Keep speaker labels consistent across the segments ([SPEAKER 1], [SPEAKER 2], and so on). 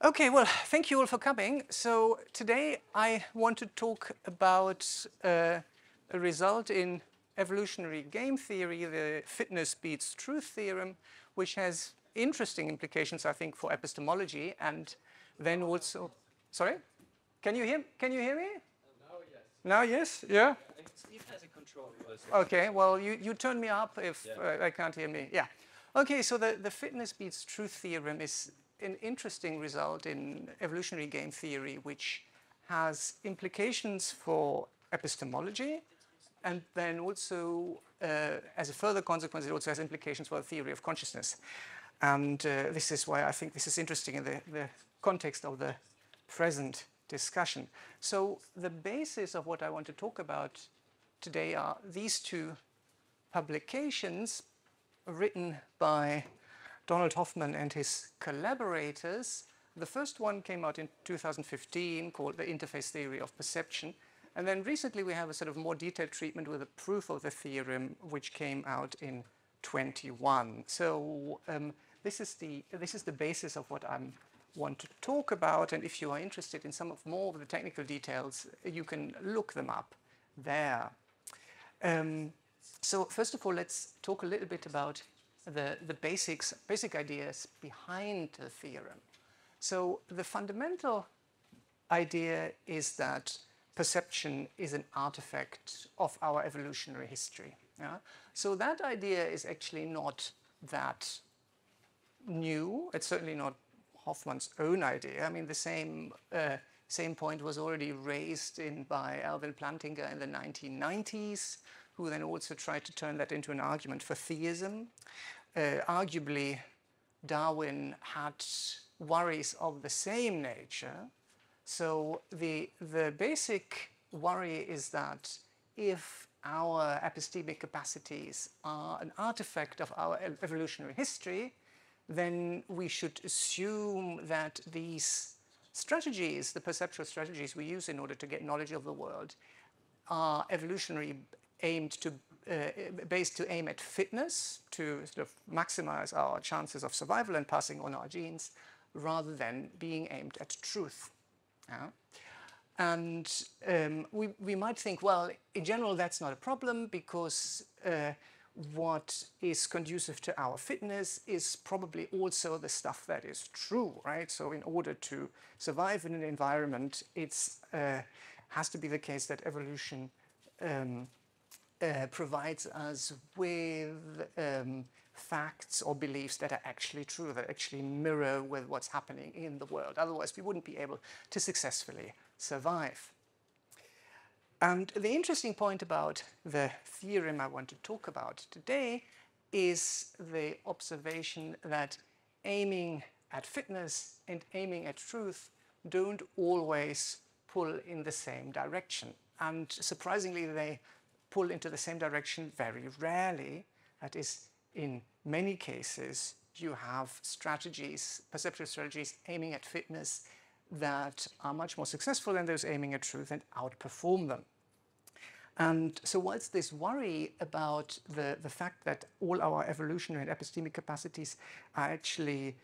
[SPEAKER 1] Okay, well, thank you all for coming. So today I want to talk about a result in evolutionary game theory, the fitness beats truth theorem, which has interesting implications, I think, for epistemology and then also, sorry? Can you hear me?
[SPEAKER 2] Now, yes.
[SPEAKER 1] Now, yes? Yeah?
[SPEAKER 2] Steve has a control.
[SPEAKER 1] Okay, well, you turn me up if
[SPEAKER 2] Yeah.
[SPEAKER 1] I can't hear me. Yeah. Okay, so the fitness beats truth theorem is an interesting result in evolutionary game theory, which has implications for epistemology, and then also, as a further consequence, it also has implications for the theory of consciousness. And this is why I think this is interesting in the context of the present discussion. So the basis of what I want to talk about today are these two publications written by Donald Hoffman and his collaborators. The first one came out in 2015 called The Interface Theory of Perception. And then recently we have a sort of more detailed treatment with a proof of the theorem, which came out in 21. So this is the basis of what I want to talk about. And if you are interested in some of more of the technical details, you can look them up there. So first of all, let's talk a little bit about the basic ideas behind the theorem. So the fundamental idea is that perception is an artifact of our evolutionary history. Yeah? So that idea is actually not that new. It's certainly not Hoffman's own idea. I mean, the same point was already raised by Alvin Plantinga in the 1990s, who then also tried to turn that into an argument for theism. Arguably, Darwin had worries of the same nature. So the basic worry is that if our epistemic capacities are an artifact of our evolutionary history, then we should assume that these strategies, the perceptual strategies we use in order to get knowledge of the world, are evolutionary based to aim at fitness, to sort of maximize our chances of survival and passing on our genes, rather than being aimed at truth. Yeah? And we might think, well, in general, that's not a problem because what is conducive to our fitness is probably also the stuff that is true, right? So in order to survive in an environment, it has to be the case that evolution provides us with facts or beliefs that are actually true, that actually mirror with what's happening in the world. Otherwise, we wouldn't be able to successfully survive. And the interesting point about the theorem I want to talk about today is the observation that aiming at fitness and aiming at truth don't always pull in the same direction. And surprisingly, they pull into the same direction very rarely. That is, in many cases, you have strategies, perceptual strategies aiming at fitness that are much more successful than those aiming at truth and outperform them. And so whilst this worry about the fact that all our evolutionary and epistemic capacities are actually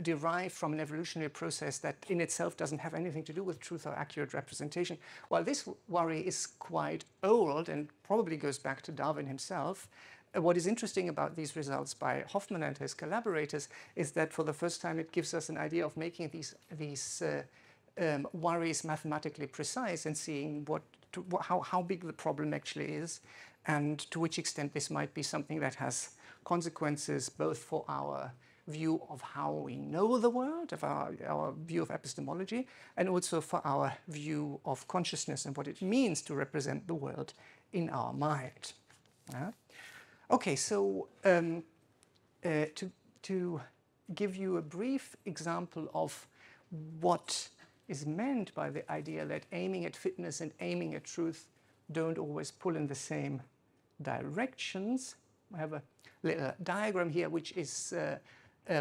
[SPEAKER 1] derived from an evolutionary process that in itself doesn't have anything to do with truth or accurate representation, while this worry is quite old and probably goes back to Darwin himself, what is interesting about these results by Hoffman and his collaborators is that for the first time it gives us an idea of making these worries mathematically precise and seeing how big the problem actually is and to which extent this might be something that has consequences both for our view of how we know the world, of our view of epistemology, and also for our view of consciousness and what it means to represent the world in our mind. Okay, so to give you a brief example of what is meant by the idea that aiming at fitness and aiming at truth don't always pull in the same directions, I have a little diagram here which is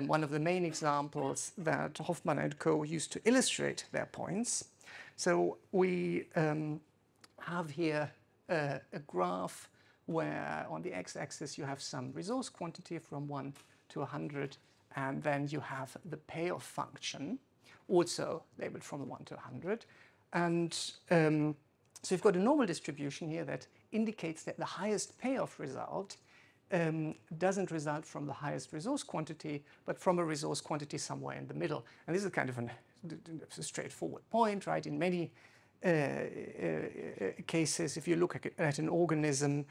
[SPEAKER 1] one of the main examples that Hoffman and co. used to illustrate their points. So we have here a graph where on the x-axis you have some resource quantity from 1 to 100, and then you have the payoff function. also labeled from 1 to 100. And so you've got a normal distribution here that indicates that the highest payoff result doesn't result from the highest resource quantity, but from a resource quantity somewhere in the middle. And this is kind of a straightforward point, right? In many cases, if you look at an organism,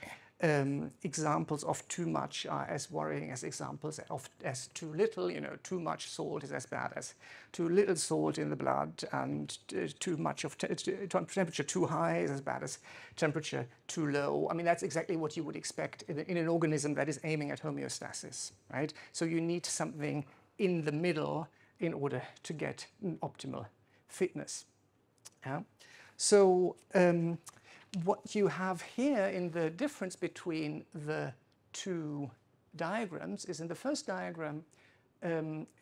[SPEAKER 1] examples of too much are as worrying as examples of as too little. You know, too much salt is as bad as too little salt in the blood, and too much of temperature too high is as bad as temperature too low. I mean, that's exactly what you would expect in an organism that is aiming at homeostasis, right? So you need something in the middle in order to get optimal fitness. Yeah? So what you have here in the difference between the two diagrams is, in the first diagram,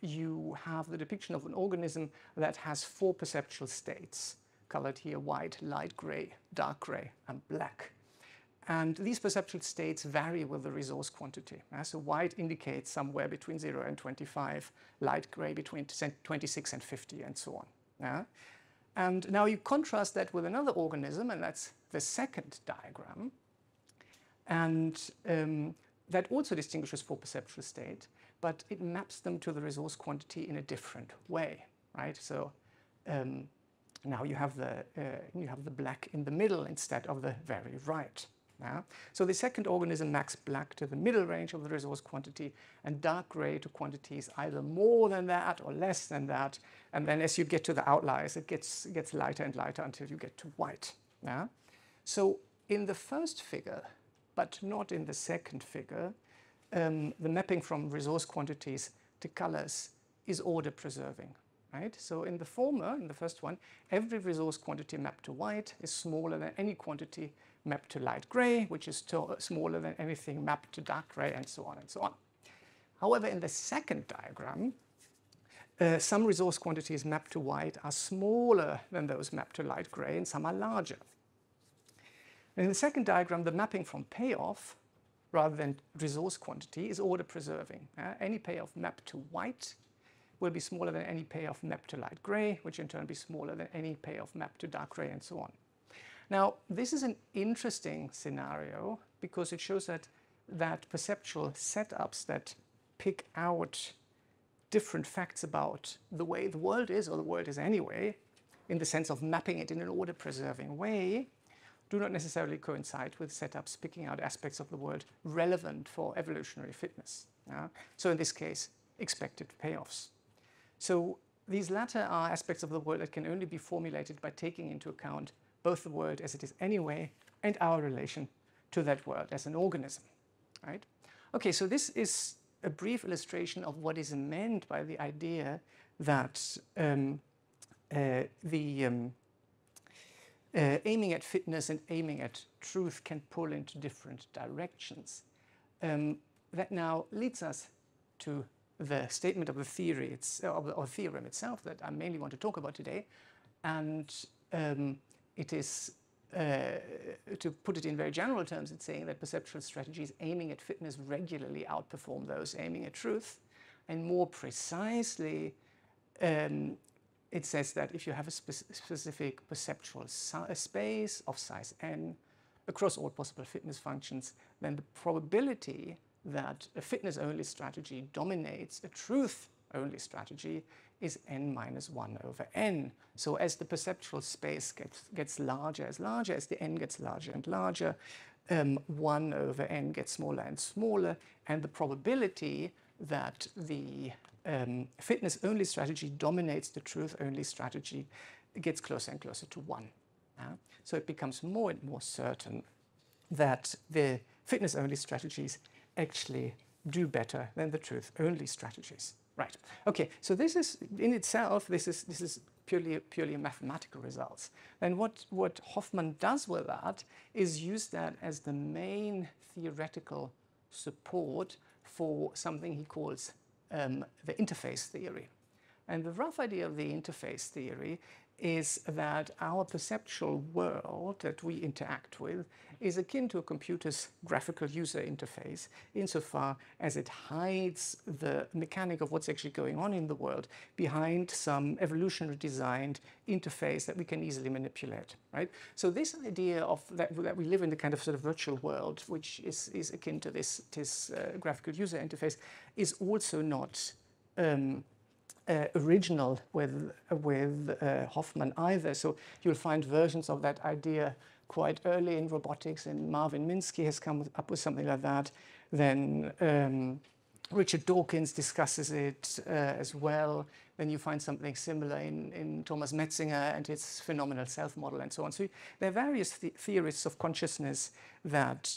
[SPEAKER 1] you have the depiction of an organism that has 4 perceptual states, colored here white, light gray, dark gray, and black. And these perceptual states vary with the resource quantity. So white indicates somewhere between 0 and 25, light gray between 26 and 50, and so on. Yeah? And now you contrast that with another organism, and that's the second diagram. And that also distinguishes 4 perceptual states, but it maps them to the resource quantity in a different way, right? So now you have the black in the middle instead of the very right. Yeah? So the second organism maps black to the middle range of the resource quantity, and dark gray to quantities either more than that or less than that. And then as you get to the outliers, it gets lighter and lighter until you get to white. Yeah? So in the first figure, but not in the second figure, the mapping from resource quantities to colors is order preserving. Right? So in the former, in the first one, every resource quantity mapped to white is smaller than any quantity mapped to light gray, which is smaller than anything mapped to dark gray, and so on and so on. However, in the second diagram, some resource quantities mapped to white are smaller than those mapped to light gray, and some are larger. In the second diagram, the mapping from payoff, rather than resource quantity, is order preserving. Any payoff mapped to white will be smaller than any payoff mapped to light gray, which in turn be smaller than any payoff mapped to dark gray, and so on. Now, this is an interesting scenario because it shows that perceptual setups that pick out different facts about the way the world is, or the world is anyway, in the sense of mapping it in an order-preserving way, do not necessarily coincide with setups picking out aspects of the world relevant for evolutionary fitness. So in this case, expected payoffs. So these latter are aspects of the world that can only be formulated by taking into account both the world as it is anyway and our relation to that world as an organism. Right? Okay, so this is a brief illustration of what is meant by the idea that aiming at fitness and aiming at truth can pull into different directions. That now leads us to the statement of the theory, or theorem itself, that I mainly want to talk about today. And it is, to put it in very general terms, it's saying that perceptual strategies aiming at fitness regularly outperform those aiming at truth. And more precisely, it says that if you have a specific perceptual space of size n across all possible fitness functions, then the probability that a fitness-only strategy dominates a truth-only strategy is n minus 1 over n. So as the perceptual space gets larger, as the n gets larger and larger, 1 over n gets smaller and smaller, and the probability that the fitness-only strategy dominates the truth-only strategy gets closer and closer to 1. So it becomes more and more certain that the fitness-only strategies actually do better than the truth-only strategies. Right. Okay. So this is in itself. This is purely mathematical results. Then what Hoffman does with that is use that as the main theoretical support for something he calls the interface theory. And the rough idea of the interface theory is that our perceptual world that we interact with is akin to a computer's graphical user interface insofar as it hides the mechanic of what's actually going on in the world behind some evolutionary designed interface that we can easily manipulate, right? So this idea of that we live in a kind of sort of virtual world, which is akin to this graphical user interface, is also not original with Hoffman either. So you'll find versions of that idea quite early in robotics, and Marvin Minsky has come up with something like that. Then Richard Dawkins discusses it as well. Then you find something similar in Thomas Metzinger and his phenomenal self model and so on. So there are various theorists of consciousness that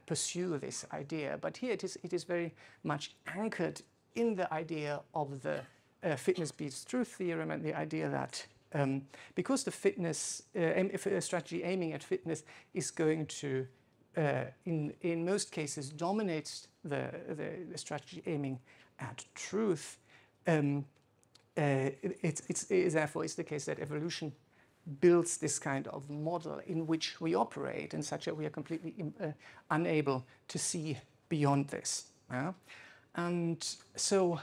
[SPEAKER 1] pursue this idea, but here it is very much anchored in the idea of the fitness beats truth theorem, and the idea that because the fitness strategy aiming at fitness is going to, in most cases, dominate the strategy aiming at truth, therefore it's the case that evolution builds this kind of model in which we operate in such that we are completely unable to see beyond this. Yeah? And so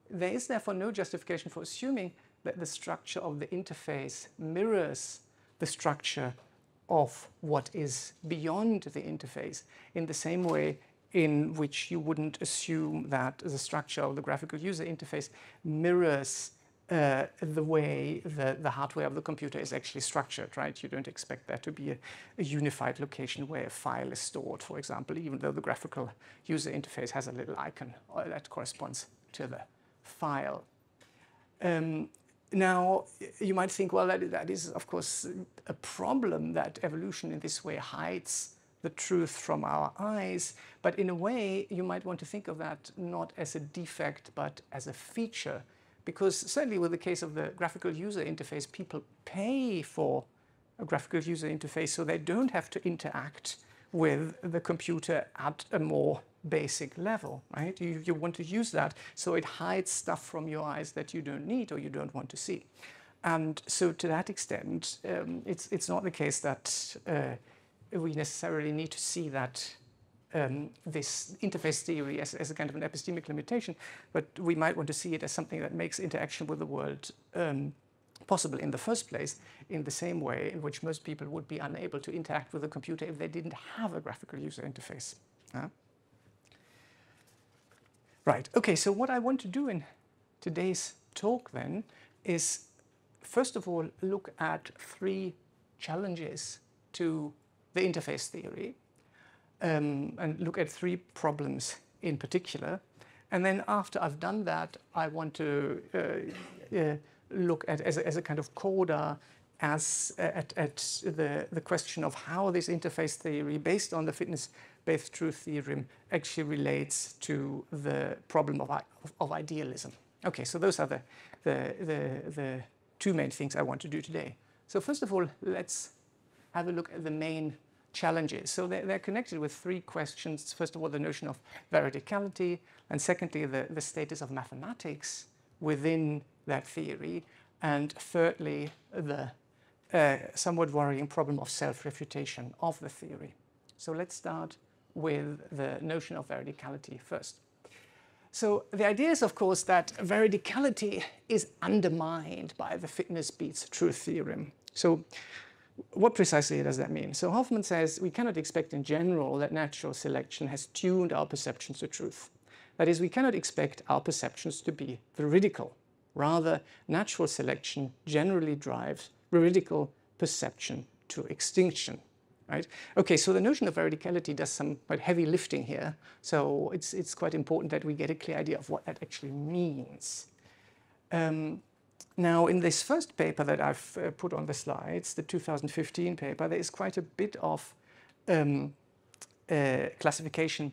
[SPEAKER 1] there is therefore no justification for assuming that the structure of the interface mirrors the structure of what is beyond the interface in the same way in which you wouldn't assume that the structure of the graphical user interface mirrors the way the hardware of the computer is actually structured, right? You don't expect there to be a unified location where a file is stored, for example, even though the graphical user interface has a little icon that corresponds to the file. Now, you might think, well, that is, of course, a problem that evolution in this way hides the truth from our eyes. But in a way, you might want to think of that not as a defect, but as a feature. Because certainly with the case of the graphical user interface, people pay for a graphical user interface so they don't have to interact with the computer at a more basic level, right? You want to use that so it hides stuff from your eyes that you don't need or you don't want to see. And so to that extent, it's not the case that we necessarily need to see that this interface theory as a kind of an epistemic limitation, but we might want to see it as something that makes interaction with the world possible in the first place, in the same way in which most people would be unable to interact with a computer if they didn't have a graphical user interface. Right, okay, so what I want to do in today's talk then is, first of all, look at three challenges to the interface theory, and look at three problems in particular. And then after I've done that, I want to look at, as a kind of coda, at the question of how this interface theory, based on the fitness-based truth theorem, actually relates to the problem of idealism. Okay, so those are the two main things I want to do today. So first of all, let's have a look at the main challenges. So they're connected with three questions. First of all, the notion of veridicality, and secondly, the status of mathematics within that theory, and thirdly, the somewhat worrying problem of self-refutation of the theory. So let's start with the notion of veridicality first. So the idea is, of course, that veridicality is undermined by the fitness beats truth theorem. So what precisely does that mean? So Hoffman says we cannot expect in general that natural selection has tuned our perceptions to truth. That is, we cannot expect our perceptions to be veridical. Rather, natural selection generally drives veridical perception to extinction. Right? Okay, so the notion of veridicality does some quite heavy lifting here. So it's quite important that we get a clear idea of what that actually means. Now, in this first paper that I've put on the slides, the 2015 paper, there is quite a bit of classification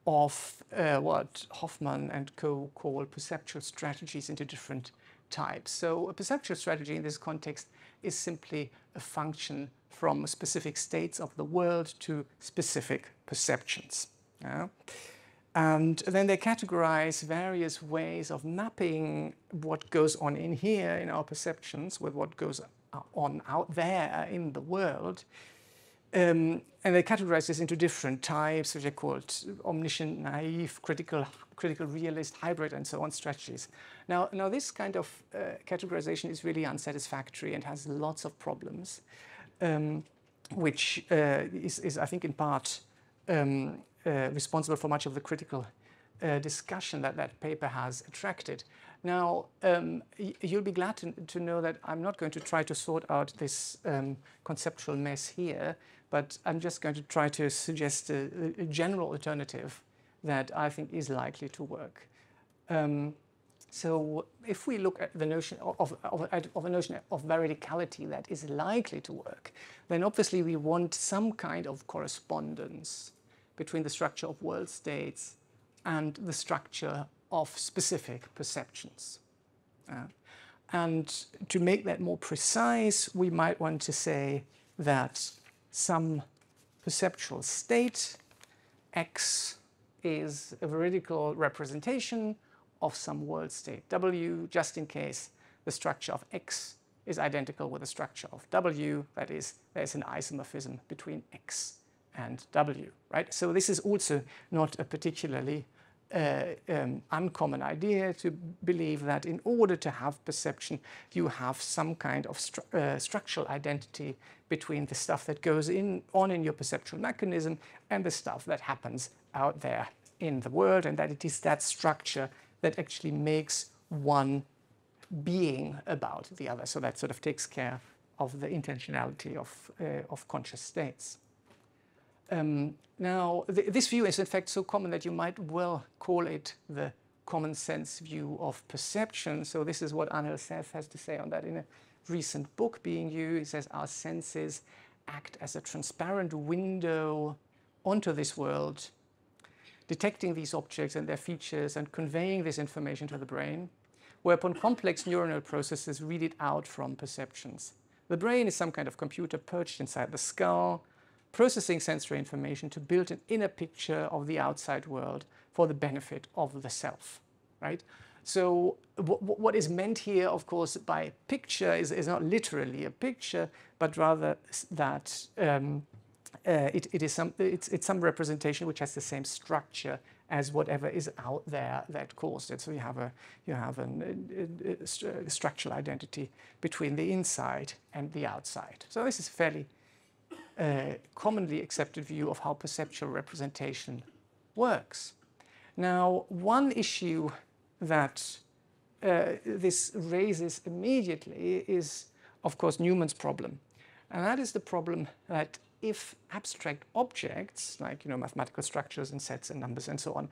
[SPEAKER 1] of what Hoffman and co. call perceptual strategies into different types. So a perceptual strategy in this context is simply a function from specific states of the world to specific perceptions. Yeah? And then they categorize various ways of mapping what goes on in here in our perceptions with what goes on out there in the world. And they categorize this into different types, which are called omniscient, naive, critical realist, hybrid, and so on strategies. Now this kind of categorization is really unsatisfactory and has lots of problems, which is, I think, in part responsible for much of the critical discussion that paper has attracted. Now, you'll be glad to know that I'm not going to try to sort out this conceptual mess here, but I'm just going to try to suggest a general alternative that I think is likely to work. So if we look at the notion of a notion of veridicality that is likely to work, then obviously we want some kind of correspondence between the structure of world states and the structure of specific perceptions. And to make that more precise, we might want to say that some perceptual state, X, is a veridical representation of some world state W, just in case the structure of X is identical with the structure of W. That is, there's an isomorphism between X and W, right? So this is also not a particularly uncommon idea to believe that in order to have perception, you have some kind of structural identity between the stuff that goes on in your perceptual mechanism and the stuff that happens out there in the world, and that it is that structure that actually makes one being about the other. So that sort of takes care of the intentionality of conscious states. Now, this view is in fact so common that you might well call it the common sense view of perception. So this is what Anil Seth has to say on that in a recent book being used. He says our senses act as a transparent window onto this world, detecting these objects and their features and conveying this information to the brain, whereupon complex neuronal processes read it out from perceptions. The brain is some kind of computer perched inside the skull, processing sensory information to build an inner picture of the outside world for the benefit of the self, right? So what is meant here, of course, by picture is not literally a picture, but rather that it's some representation which has the same structure as whatever is out there that caused it. So you have a structural identity between the inside and the outside. So this is a fairly commonly accepted view of how perceptual representation works. Now, one issue that this raises immediately is, of course, Newman's problem. And that is the problem that if abstract objects, like mathematical structures and sets and numbers and so on,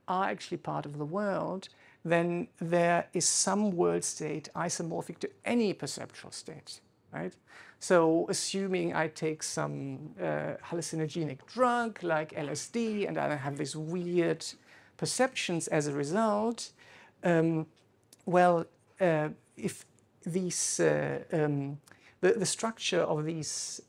[SPEAKER 1] are actually part of the world, then there is some world state isomorphic to any perceptual state, right? So assuming I take some hallucinogenic drug like LSD and I have these weird perceptions as a result, if these the structure of these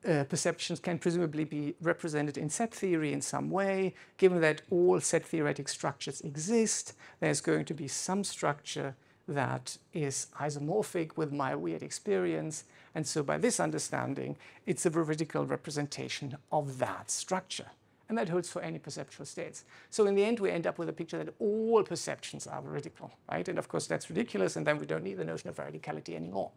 [SPEAKER 1] perceptions can presumably be represented in set theory in some way. Given that all set theoretic structures exist, there's going to be some structure that is isomorphic with my weird experience. And so by this understanding, it's a veridical representation of that structure. And that holds for any perceptual states. So in the end, we end up with a picture that all perceptions are veridical, right? And of course, that's ridiculous, and then we don't need the notion of veridicality anymore.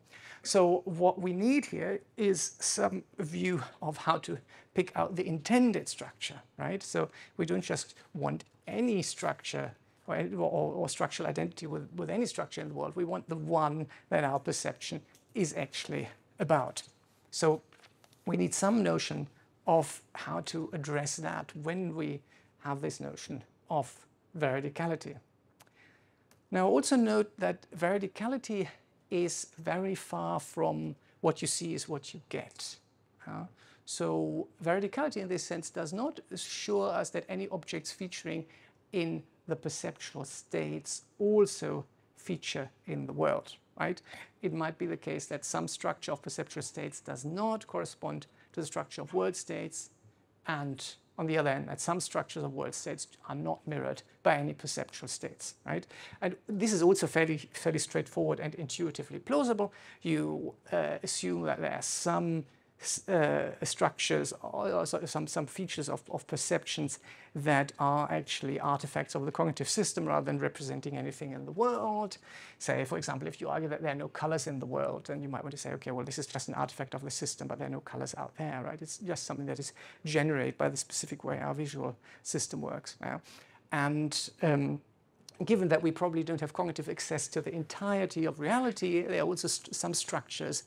[SPEAKER 1] So what we need here is some view of how to pick out the intended structure, right? So we don't just want any structure or structural identity with any structure in the world. We want the one that our perception is actually about. So we need some notion of how to address that when we have this notion of veridicality. Now, also note that veridicality is very far from what you see is what you get. So veridicality in this sense does not assure us that any objects featuring in the perceptual states also feature in the world, right? It might be the case that some structure of perceptual states does not correspond to the structure of world states, and on the other hand, that some structures of world states are not mirrored by any perceptual states, right? And this is also fairly straightforward and intuitively plausible. You assume that there are some structures or some features of perceptions that are actually artifacts of the cognitive system rather than representing anything in the world. Say, for example, if you argue that there are no colors in the world, then you might want to say, okay, well, this is just an artifact of the system, but there are no colors out there, right? It's just something that is generated by the specific way our visual system works. Yeah? And given that we probably don't have cognitive access to the entirety of reality, there are also some structures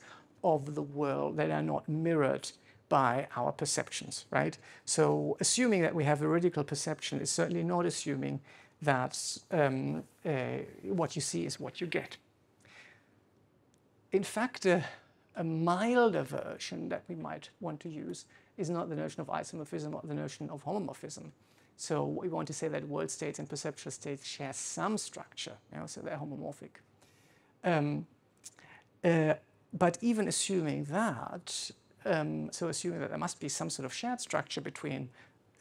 [SPEAKER 1] of the world that are not mirrored by our perceptions, right? So assuming that we have veridical perception is certainly not assuming that what you see is what you get. In fact, a milder version that we might want to use is not the notion of isomorphism, but the notion of homomorphism. So we want to say that world states and perceptual states share some structure, so they're homomorphic. But even assuming that, so assuming that there must be some sort of shared structure between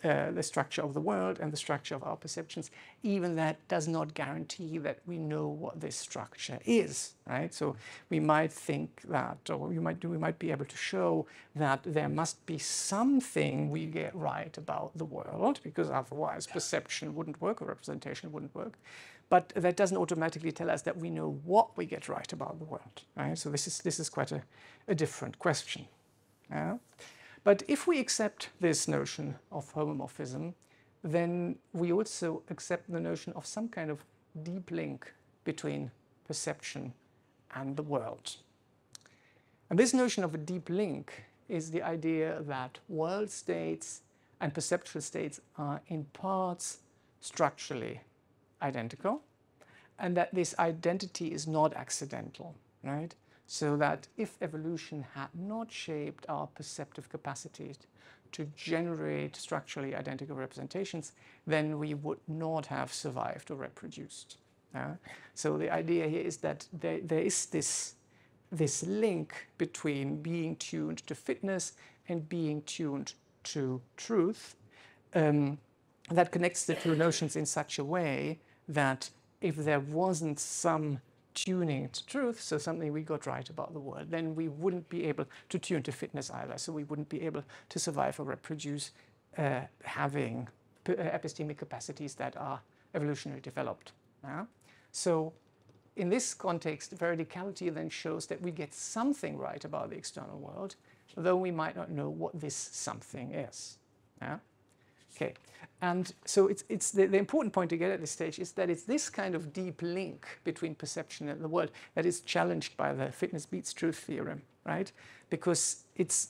[SPEAKER 1] the structure of the world and the structure of our perceptions, even that does not guarantee that we know what this structure is, right? So we might think that, or we might be able to show that there must be something we get right about the world, because otherwise perception wouldn't work or representation wouldn't work. But that doesn't automatically tell us that we know what we get right about the world, right? So this is quite a different question. Yeah? But if we accept this notion of homomorphism, then we also accept the notion of some kind of deep link between perception and the world. And this notion of a deep link is the idea that world states and perceptual states are in parts structurally identical, and that this identity is not accidental, right? So that if evolution had not shaped our perceptive capacity to generate structurally identical representations, then we would not have survived or reproduced. So the idea here is that there is this link between being tuned to fitness and being tuned to truth that connects the two notions in such a way that if there wasn't some tuning to truth, so something we got right about the world, then we wouldn't be able to tune to fitness either. So we wouldn't be able to survive or reproduce having epistemic capacities that are evolutionarily developed. So in this context, veridicality then shows that we get something right about the external world, though we might not know what this something is. Okay, and so it's the important point to get at this stage is that it's this kind of deep link between perception and the world that is challenged by the fitness beats truth theorem, right? Because it's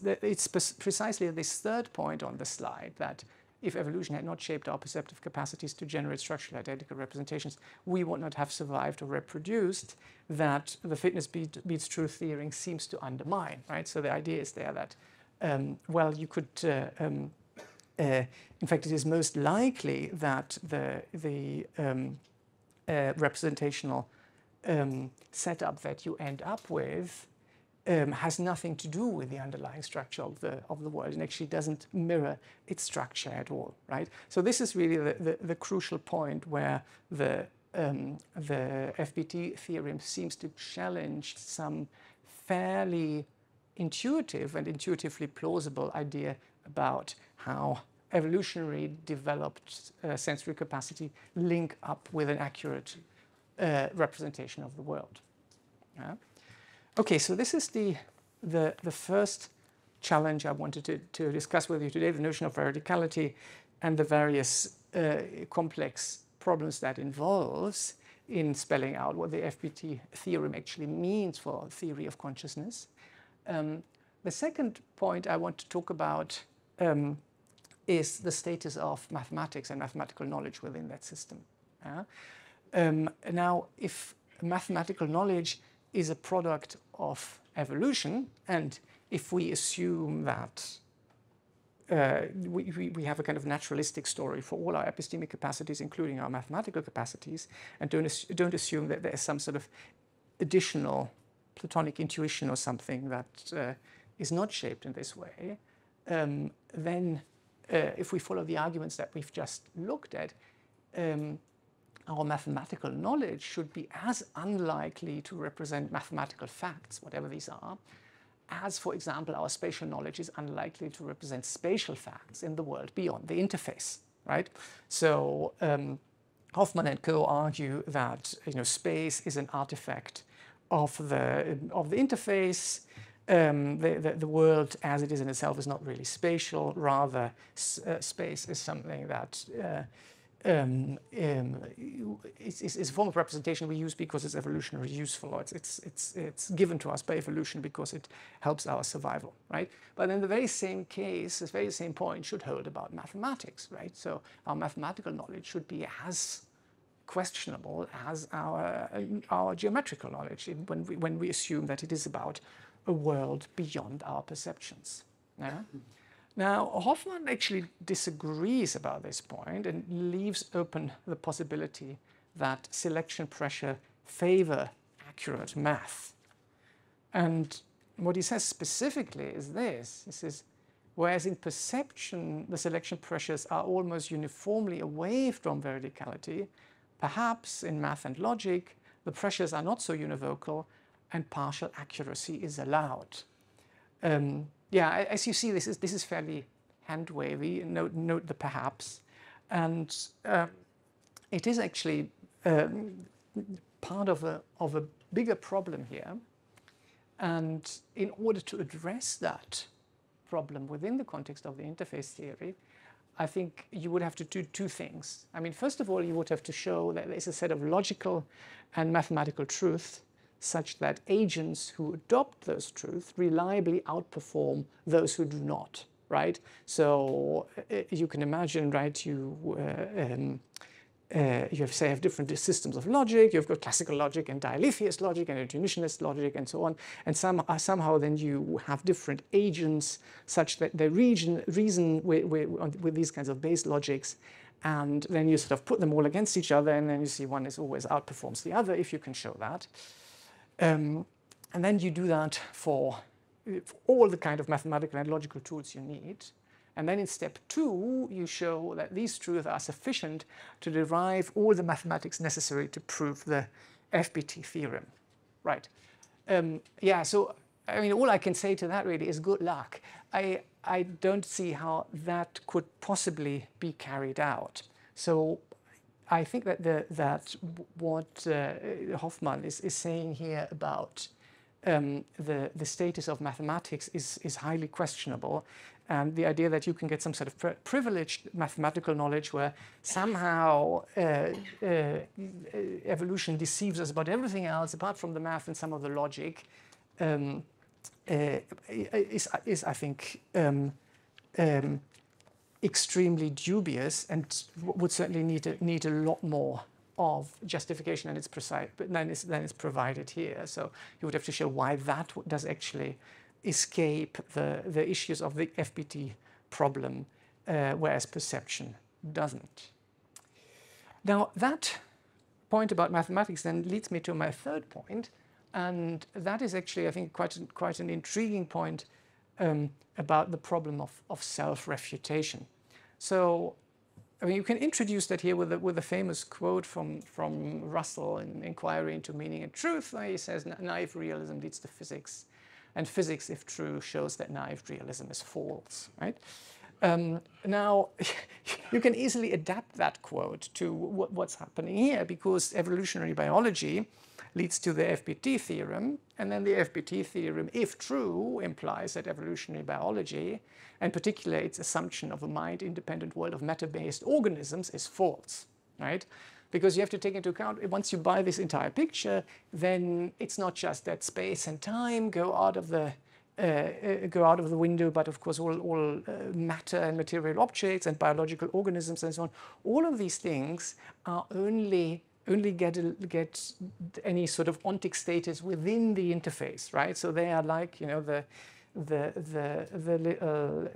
[SPEAKER 1] precisely this third point on the slide that if evolution had not shaped our perceptive capacities to generate structurally identical representations, we would not have survived or reproduced, that the fitness beats truth theory seems to undermine, right? So the idea is there that, well, you could in fact, it is most likely that the representational setup that you end up with has nothing to do with the underlying structure of the world and actually doesn't mirror its structure at all, right? So this is really the crucial point where the FBT theorem seems to challenge some fairly intuitive and intuitively plausible idea about how evolutionary developed sensory capacity link up with an accurate representation of the world. Okay, so this is the first challenge I wanted to discuss with you today, the notion of veridicality and the various complex problems that involves in spelling out what the FBT theorem actually means for theory of consciousness. The second point I want to talk about is the status of mathematics and mathematical knowledge within that system. Now, if mathematical knowledge is a product of evolution, and if we assume that we have a kind of naturalistic story for all our epistemic capacities, including our mathematical capacities, and don't assume that there is some sort of additional Platonic intuition or something that is not shaped in this way, then if we follow the arguments that we've just looked at, our mathematical knowledge should be as unlikely to represent mathematical facts, whatever these are, as, for example, our spatial knowledge is unlikely to represent spatial facts in the world beyond the interface, right? So Hoffman and co. argue that space is an artifact of the interface. The world as it is in itself is not really spatial. Rather, space is something that it's a form of representation we use because it's evolutionarily useful, or it's given to us by evolution because it helps our survival, right? But in the very same case, this very same point should hold about mathematics, right? So our mathematical knowledge should be as questionable as our geometrical knowledge when we assume that it is about a world beyond our perceptions. Yeah? Now, Hoffman actually disagrees about this point and leaves open the possibility that selection pressure favor accurate math. And what he says specifically is this. He says, whereas in perception, the selection pressures are almost uniformly away from veridicality, perhaps in math and logic, the pressures are not so univocal and partial accuracy is allowed. Yeah, as you see, this is fairly hand-wavy. Note the perhaps, and it is actually part of a bigger problem here. And in order to address that problem within the context of the interface theory, I think you would have to do two things. I mean, first of all, you would have to show that there is a set of logical and mathematical truth such that agents who adopt those truths reliably outperform those who do not, right? So you can imagine, right, you have different systems of logic. You've got classical logic and dialetheist logic and intuitionist logic and so on. And somehow then you have different agents such that they reason with these kinds of base logics. And then you sort of put them all against each other, and then you see one is always outperforms the other if you can show that. And then you do that for all the kind of mathematical and logical tools you need. And then in step 2, you show that these truths are sufficient to derive all the mathematics necessary to prove the FBT theorem. Right. Yeah, so I mean, all I can say to that really is good luck. I don't see how that could possibly be carried out. So I think that what Hoffman is saying here about the status of mathematics is highly questionable, and the idea that you can get some sort of privileged mathematical knowledge where somehow evolution deceives us about everything else apart from the math and some of the logic is I think extremely dubious, and would certainly need a lot more of justification than is provided here. So you would have to show why that does actually escape the issues of the FBT problem, whereas perception doesn't. Now that point about mathematics then leads me to my third point, and that is actually, I think, quite an intriguing point about the problem of self-refutation. So, I mean, you can introduce that here with a famous quote from Russell in Inquiry into Meaning and Truth, where he says, naive realism leads to physics, and physics, if true, shows that naive realism is false, right? Now, you can easily adapt that quote to what's happening here, because evolutionary biology leads to the FBT theorem, and then the FBT theorem, if true, implies that evolutionary biology, and particularly its assumption of a mind-independent world of matter-based organisms, is false, right? Because you have to take into account, once you buy this entire picture, then it's not just that space and time go out of the window, but of course all matter and material objects and biological organisms and so on. All of these things are only get any sort of ontic status within the interface, right? So they are like, you know, the little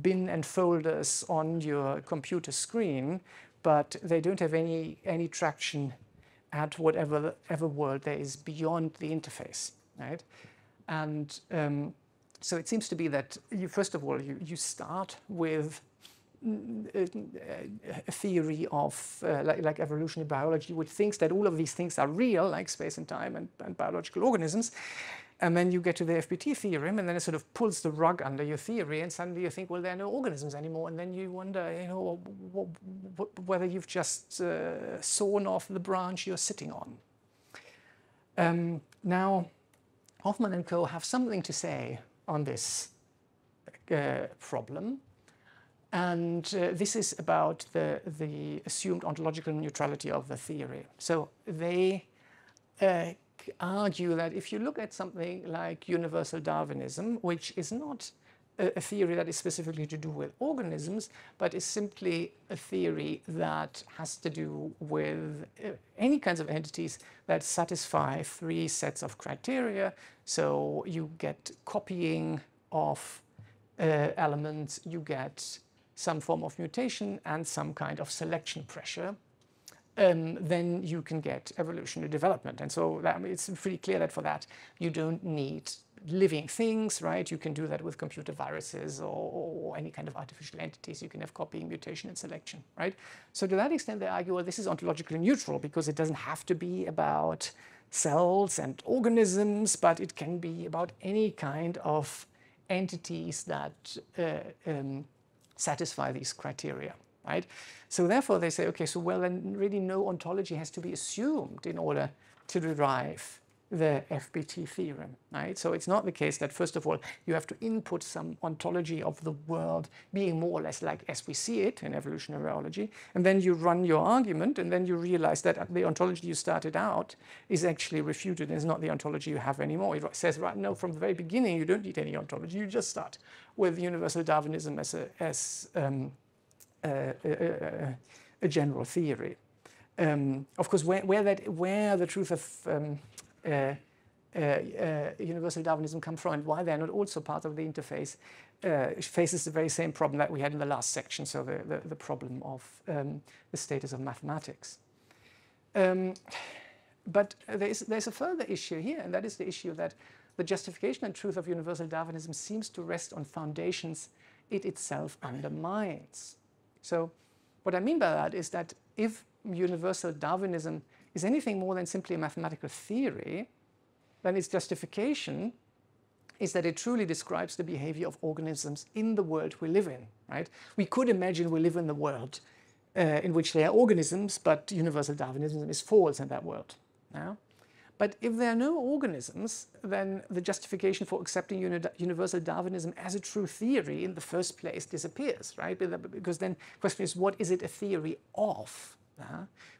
[SPEAKER 1] bin and folders on your computer screen, but they don't have any traction at whatever world there is beyond the interface, right? And So it seems to be that first of all, you start with a theory of like evolutionary biology, which thinks that all of these things are real, like space and time and biological organisms. And then you get to the FBT theorem, and then it sort of pulls the rug under your theory, and suddenly you think, well, there are no organisms anymore. And then you wonder, whether you've just sawn off the branch you're sitting on. Now, Hoffman and co. have something to say on this problem. And this is about the assumed ontological neutrality of the theory. So they argue that if you look at something like universal Darwinism, which is not a theory that is specifically to do with organisms, but is simply a theory that has to do with any kinds of entities that satisfy three sets of criteria. So you get copying of elements, you get some form of mutation and some kind of selection pressure, then you can get evolutionary development. And so it's pretty clear that for that you don't need living things, right? You can do that with computer viruses or any kind of artificial entities. You can have copying, mutation, and selection, right? So to that extent, they argue, well, this is ontologically neutral because it doesn't have to be about cells and organisms, but it can be about any kind of entities that satisfy these criteria, right? So therefore they say, okay, so well then really no ontology has to be assumed in order to derive the FBT theorem, right? So it's not the case that first of all you have to input some ontology of the world being more or less like as we see it in evolutionary biology, and then you run your argument, and then you realize that the ontology you started out is actually refuted and is not the ontology you have anymore. It says right now from the very beginning you don't need any ontology. You just start with universal Darwinism as a general theory. Of course, where the truth of universal Darwinism come from and why they're not also part of the interface faces the very same problem that we had in the last section, so the problem of the status of mathematics. But there's a further issue here, and that is the issue that the justification and truth of universal Darwinism seems to rest on foundations it itself undermines. So what I mean by that is that if universal Darwinism is anything more than simply a mathematical theory, then its justification is that it truly describes the behavior of organisms in the world we live in, right? We could imagine we live in the world in which there are organisms, but universal Darwinism is false in that world. Yeah? But if there are no organisms, then the justification for accepting universal Darwinism as a true theory in the first place disappears, right? Because then the question is, what is it a theory of?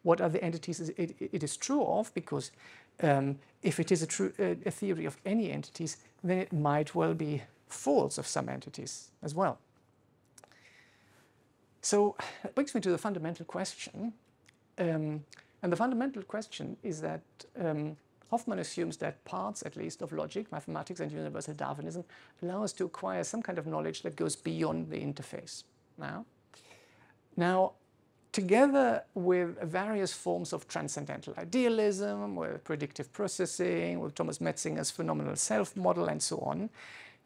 [SPEAKER 1] What are the entities it is true of? Because if it is a theory of any entities, then it might well be false of some entities as well. So that brings me to the fundamental question. And the fundamental question is that Hoffman assumes that parts, at least, of logic, mathematics, and universal Darwinism allow us to acquire some kind of knowledge that goes beyond the interface. Now, together with various forms of transcendental idealism, with predictive processing, with Thomas Metzinger's phenomenal self model, and so on,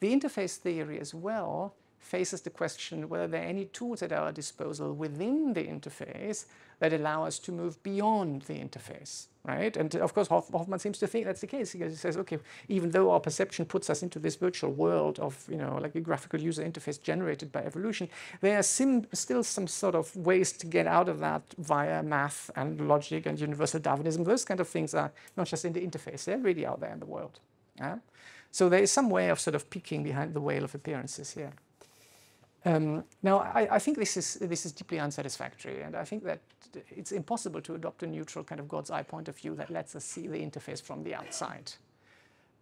[SPEAKER 1] the interface theory as well faces the question whether there are any tools at our disposal within the interface that allow us to move beyond the interface, right? And of course, Hoffman seems to think that's the case, because he says, okay, even though our perception puts us into this virtual world of, like a graphical user interface generated by evolution, there are still some sort of ways to get out of that via math and logic and universal Darwinism. Those kind of things are not just in the interface, they're really out there in the world. Yeah? So there is some way of sort of peeking behind the veil of appearances here. Now, I think this is deeply unsatisfactory, and I think that it's impossible to adopt a neutral kind of God's eye point of view that lets us see the interface from the outside.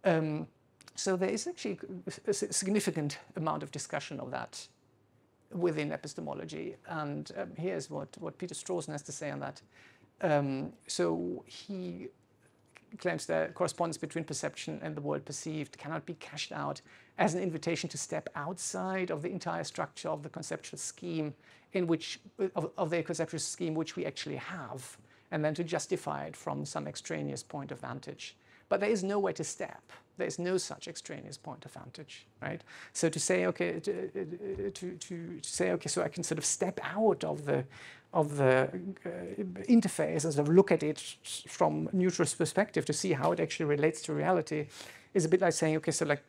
[SPEAKER 1] So there is actually a significant amount of discussion of that within epistemology, and here's what Peter Strawson has to say on that. So he claims the correspondence between perception and the world perceived cannot be cashed out as an invitation to step outside of the entire structure of the conceptual scheme which we actually have, and then to justify it from some extraneous point of vantage. but there is nowhere to step. There is no such extraneous point of vantage, right? So to say, okay, to say, okay, so I can sort of step out of the interface and sort of look at it from neutral perspective to see how it actually relates to reality, is a bit like saying, okay, so like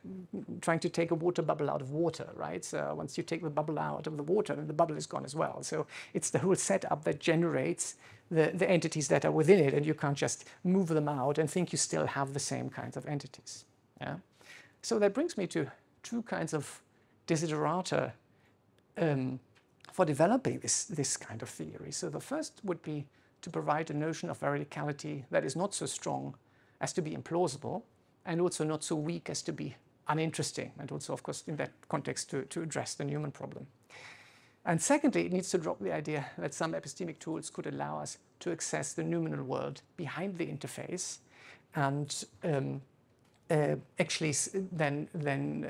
[SPEAKER 1] trying to take a water bubble out of water, right? So once you take the bubble out of the water, then the bubble is gone as well. So it's the whole setup that generates the entities that are within it, and you can't just move them out and think you still have the same kinds of entities. Yeah? So that brings me to two kinds of desiderata for developing this kind of theory. So the first would be to provide a notion of veridicality that is not so strong as to be implausible, and also not so weak as to be uninteresting, and also, of course, in that context, to address the Newman problem. And secondly, it needs to drop the idea that some epistemic tools could allow us to access the noumenal world behind the interface, and actually then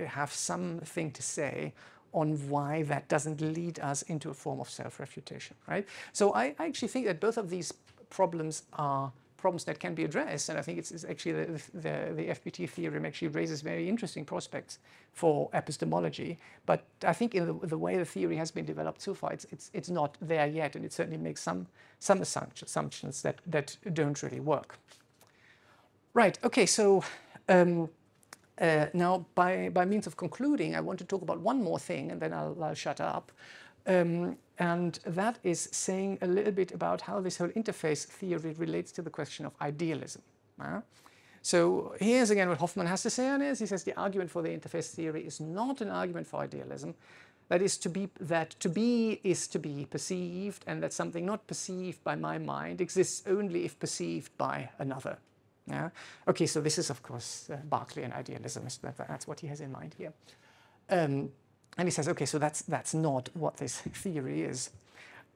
[SPEAKER 1] have something to say on why that doesn't lead us into a form of self-refutation, right? So I actually think that both of these problems are problems that can be addressed, and I think it's actually the FPT theorem actually raises very interesting prospects for epistemology. But I think in the way the theory has been developed so far, it's not there yet, and it certainly makes some assumptions that don't really work. Right. Okay. So now, by means of concluding, I want to talk about one more thing, and then I'll shut up. And that is saying a little bit about how this whole interface theory relates to the question of idealism. So here's again what Hoffman has to say on this. He says the argument for the interface theory is not an argument for idealism. That is to be is to be perceived, and that something not perceived by my mind exists only if perceived by another. Yeah? Okay, so this is, of course, Berkeley and idealism. That's what he has in mind here. And he says, okay, so that's not what this theory is.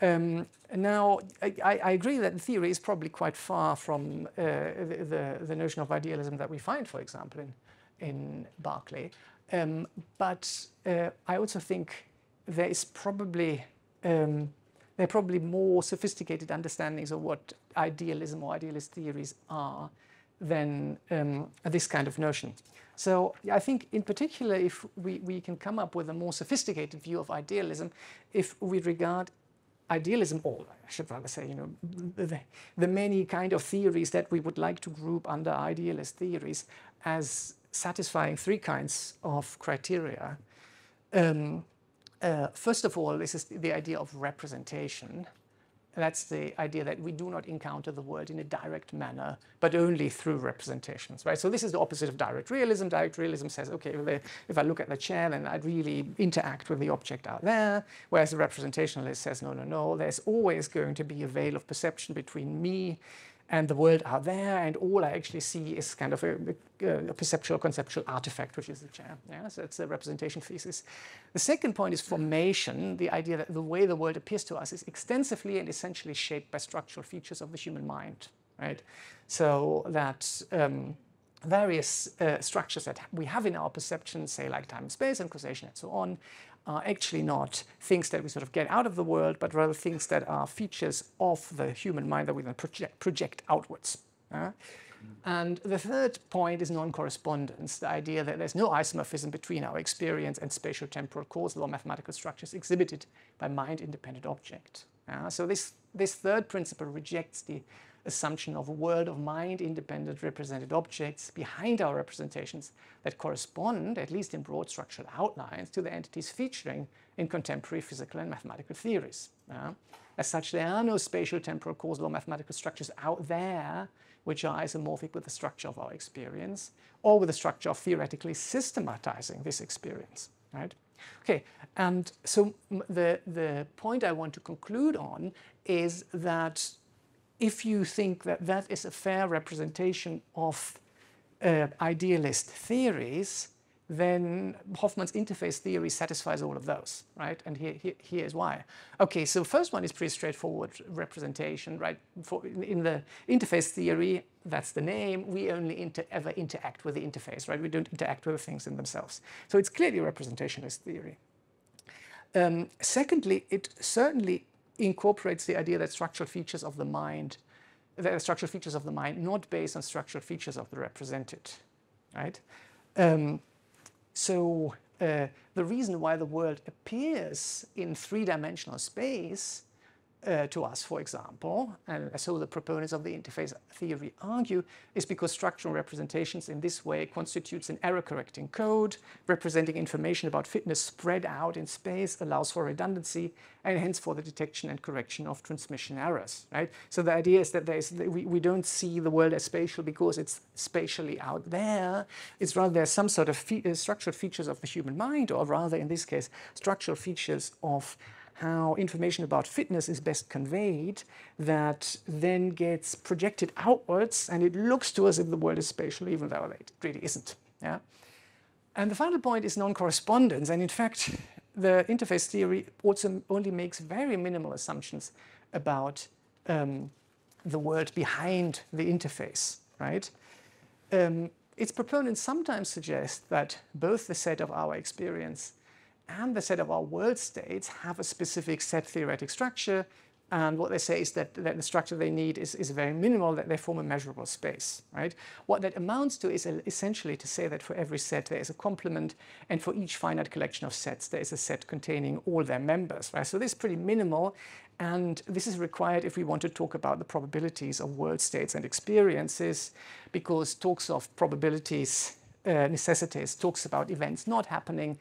[SPEAKER 1] Now, I agree that the theory is probably quite far from the notion of idealism that we find, for example, in Berkeley. But I also think there are probably more sophisticated understandings of what idealism or idealist theories are than this kind of notion. So I think in particular, if we can come up with a more sophisticated view of idealism, if we regard idealism, or I should rather say, the many kind of theories that we would like to group under idealist theories as satisfying three kinds of criteria. First of all, this is the idea of representation. That's the idea that we do not encounter the world in a direct manner, but only through representations, right? So this is the opposite of direct realism. Direct realism says, okay, if I look at the chair, then I'd really interact with the object out there, whereas the representationalist says, no, there's always going to be a veil of perception between me and the world out there, and all I actually see is kind of a perceptual, conceptual artifact, which is the chair. Yeah? So it's the representation thesis. The second point is formation, the idea that the way the world appears to us is extensively and essentially shaped by structural features of the human mind, right? So that various structures that we have in our perception, say like time and space and causation and so on, are actually not things that we sort of get out of the world, but rather things that are features of the human mind that we then project outwards. And the third point is non-correspondence, the idea that there's no isomorphism between our experience and spatial temporal causal or mathematical structures exhibited by mind-independent object. So this third principle rejects the assumption of a world of mind-independent represented objects behind our representations that correspond, at least in broad structural outlines, to the entities featuring in contemporary physical and mathematical theories. As such, there are no spatial, temporal, causal, or mathematical structures out there which are isomorphic with the structure of our experience or with the structure of theoretically systematizing this experience. Right? Okay, and so the point I want to conclude on is that if you think that that is a fair representation of idealist theories, then Hoffman's interface theory satisfies all of those, right? And here's why. Okay, so first one is pretty straightforward representation, right? In the interface theory, that's the name, we only ever interact with the interface, right? We don't interact with the things in themselves. So it's clearly a representationalist theory. Secondly, it certainly incorporates the idea that structural features of the mind the structural features of the mind, not based on structural features of the represented, right? So the reason why the world appears in three-dimensional space to us, for example, and so the proponents of the interface theory argue, is because structural representations in this way constitutes an error-correcting code, representing information about fitness spread out in space, allows for redundancy, and hence for the detection and correction of transmission errors, right? So the idea is that we don't see the world as spatial because it's spatially out there. It's rather there's some sort of structural features of the human mind, or rather in this case, structural features of how information about fitness is best conveyed that then gets projected outwards, and it looks to us as if the world is spatial, even though it really isn't. Yeah? And the final point is non-correspondence. And in fact, the interface theory also only makes very minimal assumptions about the world behind the interface, right? Its proponents sometimes suggest that both the set of our experience and the set of our world states have a specific set theoretic structure, and what they say is that the structure they need is very minimal, that they form a measurable space, right? What that amounts to is essentially to say that for every set there is a complement, and for each finite collection of sets there is a set containing all their members, right? So this is pretty minimal, and this is required if we want to talk about the probabilities of world states and experiences, because talks of probabilities necessitates talks about events not happening,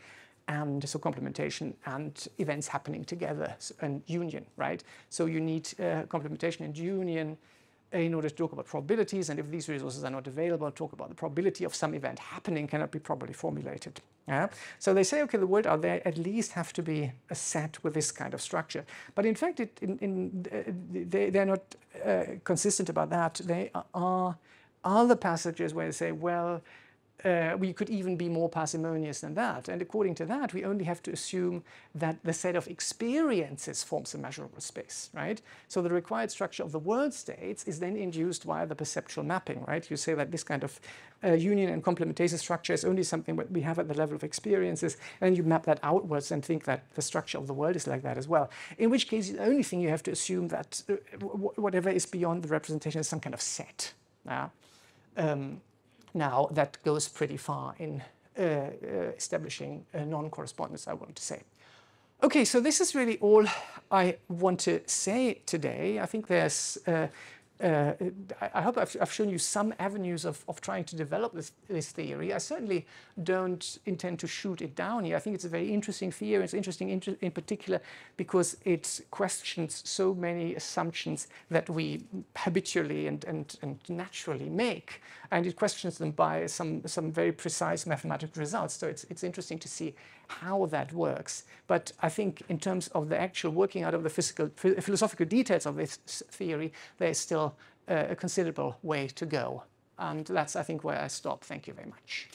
[SPEAKER 1] and so complementation and events happening together, and union, right? So you need complementation and union in order to talk about probabilities, and if these resources are not available, talk about the probability of some event happening cannot be properly formulated. Yeah? So they say, okay, the world out there at least have to be a set with this kind of structure. But in fact, they're not consistent about that. They are other passages where they say, well, we could even be more parsimonious than that. And according to that, we only have to assume that the set of experiences forms a measurable space, right? So the required structure of the world states is then induced via the perceptual mapping, right? You say that this kind of union and complementation structure is only something that we have at the level of experiences, and you map that outwards and think that the structure of the world is like that as well. In which case, the only thing you have to assume that whatever is beyond the representation is some kind of set. Now, that goes pretty far in establishing a non-correspondence, I want to say. Okay, so this is really all I want to say today. I think there's, I hope I've shown you some avenues of trying to develop this theory. I certainly don't intend to shoot it down here. I think it's a very interesting theory. It's interesting in particular because it questions so many assumptions that we habitually and naturally make. And it questions them by some very precise mathematical results. So it's interesting to see how that works. But I think in terms of the actual working out of the philosophical details of this theory, there's still a considerable way to go. And that's, I think, where I stop. Thank you very much.